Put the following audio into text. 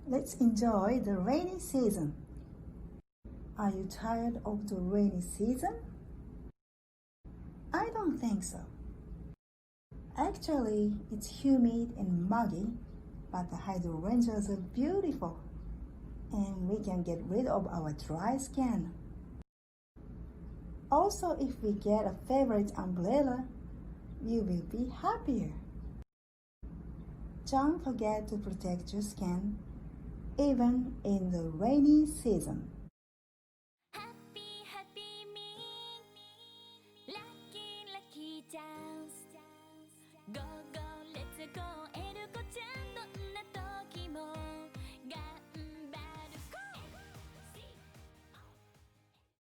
Let's enjoy the rainy season. Are you tired of the rainy season? I don't think so. Actually, it's humid and muggy, but the hydrangeas are beautiful, and we can get rid of our dry skin. Also, if we get a favorite umbrella, you will be happier. Don't forget to protect your skin, even in the rainy season.